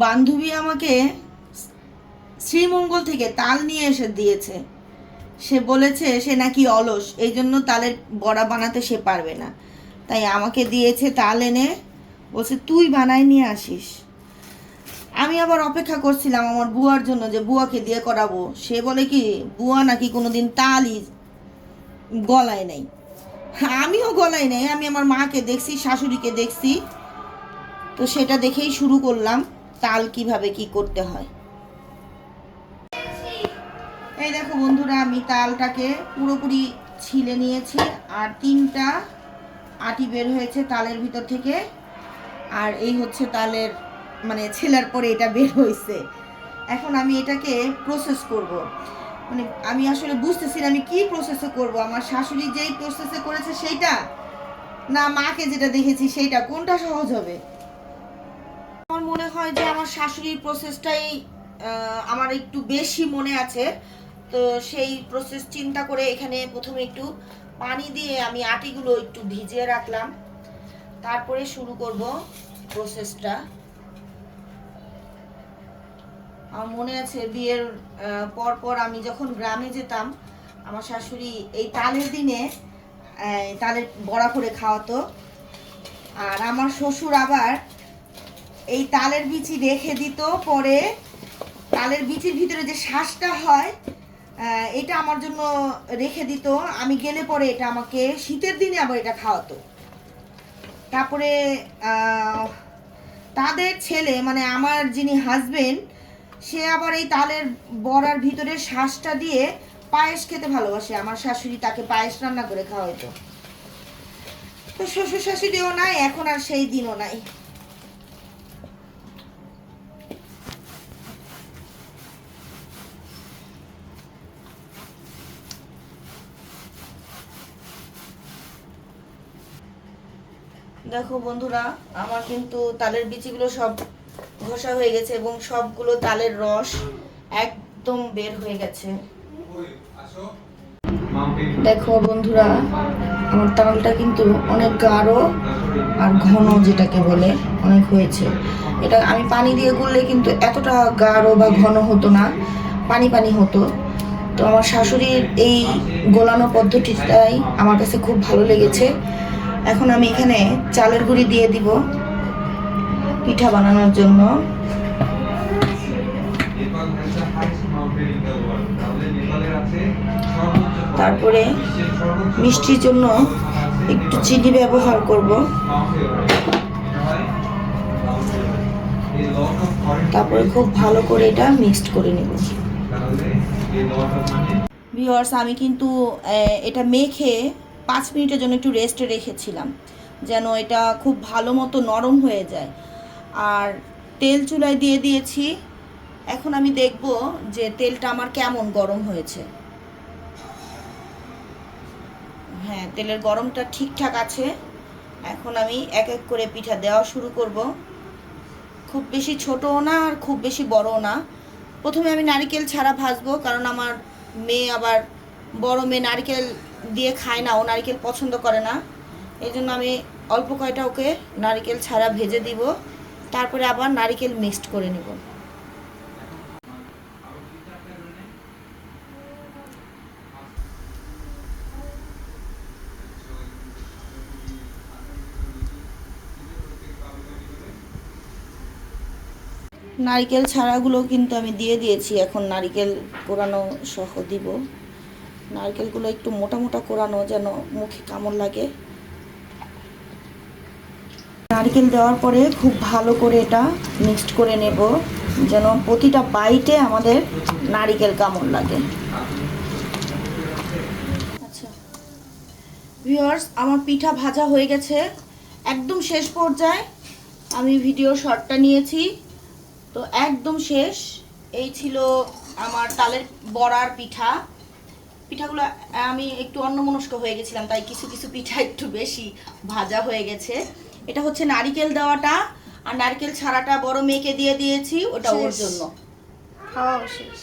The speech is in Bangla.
বান্ধবী আমাকে শ্রীমঙ্গল থেকে তাল নিয়ে এসে দিয়েছে। সে বলেছে সে নাকি অলস, এই জন্য তালের বড়া বানাতে সে পারবে না, তাই আমাকে দিয়েছে তাল এনে, বলছে তুই বানাই নিয়ে আসিস। আমি আবার অপেক্ষা করছিলাম আমার বুয়ার জন্য, যে বুয়াকে দিয়ে করাবো। সে বলে কি বুয়া নাকি কোনোদিন তালই গলায় নাই। আমিও গলাই নাই, আমি আমার মাকে দেখছি, শাশুড়িকে দেখছি, তো সেটা দেখেই শুরু করলাম তাল কিভাবে কি করতে হয়। এই দেখো বন্ধুরা, আমি তালটাকে পুরোপুরি ছিলে নিয়েছি, আর 3টা আটি বের হয়েছে তালের ভিতর থেকে। আর এই হচ্ছে তালের মানে ছেলার পরে এটা বের হয়েছে। এখন আমি এটাকে প্রসেস করব। মানে আমি আসলে বুঝতেছি না আমি কি প্রসেসে করব। আমার শাশুড়ি যেই প্রসেসে করেছে সেইটা, না মাকে যেটা দেখেছি সেইটা, কোনটা সহজ হবে? আমার মনে হয় যে আমার শাশুড়ির প্রসেসটাই আমার একটু বেশি মনে আছে। তো সেই প্রসেস চিন্তা করে এখানে প্রথমে একটু পানি দিয়ে আমি আটিগুলো একটু ভিজিয়ে রাখলাম, তারপরে শুরু করব প্রসেসটা। আমার মনে আছে বিয়ের পর আমি যখন গ্রামে যেতাম, আমার শাশুড়ি এই তালের দিনে তালের বড়া করে খাওয়াতো। আর আমার শ্বশুর আবার এই তালের বিচি রেখে দিত, পরে তালের বিচির ভিতরে যে শ্বাসটা হয় এটা আমার জন্য রেখে দিত। আমি গেলে পরে এটা আমাকে শীতের দিনে আবার এটা খাওয়াতো। তারপরে তাদের ছেলে মানে আমার যিনি হাজবেন্ড, সে আবার এই তালের বড়ার ভিতরে শ্বাসটা দিয়ে পায়েস খেতে ভালোবাসে। আমার শাশুড়ি তাকে পায়েস রান্না করে খাওয়াইতো। তো শ্বশুর শাশুড়িও নাই এখন, আর সেই দিনও নাই। দেখো বন্ধুরা, আমার কিন্তু তালের বিচিগুলো সব ঘষা হয়ে গেছে এবং সবগুলো তালের রস একদম বের হয়ে গেছে। দেখো বন্ধুরা, আমার তালটা কিন্তু অনেক গাঢ় আর ঘন, যেটাকে বলে অনেক হয়েছে। এটা আমি পানি দিয়ে গুললে কিন্তু এতটা গাঢ় বা ঘন হতো না, পানি পানি হতো। তো আমার শাশুড়ির এই গোলানো পদ্ধতিটাই আমার কাছে খুব ভালো লেগেছে। এখন আমি এখানে চালের গুঁড়ি দিয়ে দিব পিঠা বানানোর জন্য। তারপরে মিষ্টির জন্য একটু চিনি ব্যবহার করব। তারপরে খুব ভালো করে এটা মিক্সড করে নেব। ভিউয়ার্স, আমি কিন্তু এটা মেখে 5 মিনিটের জন্য একটু রেস্টে রেখেছিলাম, যেন এটা খুব ভালো মতো নরম হয়ে যায়। আর তেল চুলায় দিয়ে দিয়েছি। এখন আমি দেখব যে তেলটা আমার কেমন গরম হয়েছে। হ্যাঁ, তেলের গরমটা ঠিকঠাক আছে। এখন আমি এক এক করে পিঠা দেওয়া শুরু করব। খুব বেশি ছোটও না আর খুব বেশি বড়ও না। প্রথমে আমি নারকেল ছাড়া ভাজবো, কারণ আমার মেয়ে আবার বড় মেয়ে নারকেল দিয়ে খায় না, ও নারকেল পছন্দ করে না। এই জন্য আমি অল্প কয়টা ওকে নারকেল ছাড়া ভেজে দিব, তারপরে আবার নারকেল মিক্সড করে নেব। নারকেল ছাড়াগুলো কিন্তু আমি দিয়ে দিয়েছি, এখন নারকেল কোরানো সহ দিব। নারকেলগুলো একটু মোটা মোটা কোরানো, যেন মুখে কামড় লাগে। নারকেল দেওয়ার পরে খুব ভালো করে এটা মিক্সড করে নেব, যেন প্রতিটা বাইটে আমাদের নারকেল কামড় লাগে। আচ্ছা ভিউয়ার্স, আমার পিঠা ভাজা হয়ে গেছে। একদম শেষ পর্যায়ে আমি ভিডিও শর্টটা নিয়েছি, তো একদম শেষ। এই ছিল আমার তালের বড়ার পিঠা। পিঠাগুলো আমি একটু অন্যমনস্ক হয়ে গেছিলাম, তাই কিছু কিছু পিঠা একটু বেশি ভাজা হয়ে গেছে। এটা হচ্ছে নারকেল দেওয়াটা, আর নারকেল ছাড়াটা বড় মেয়েকে দিয়ে দিয়েছি, ওটা ওর জন্য। খাওয়া শেষ।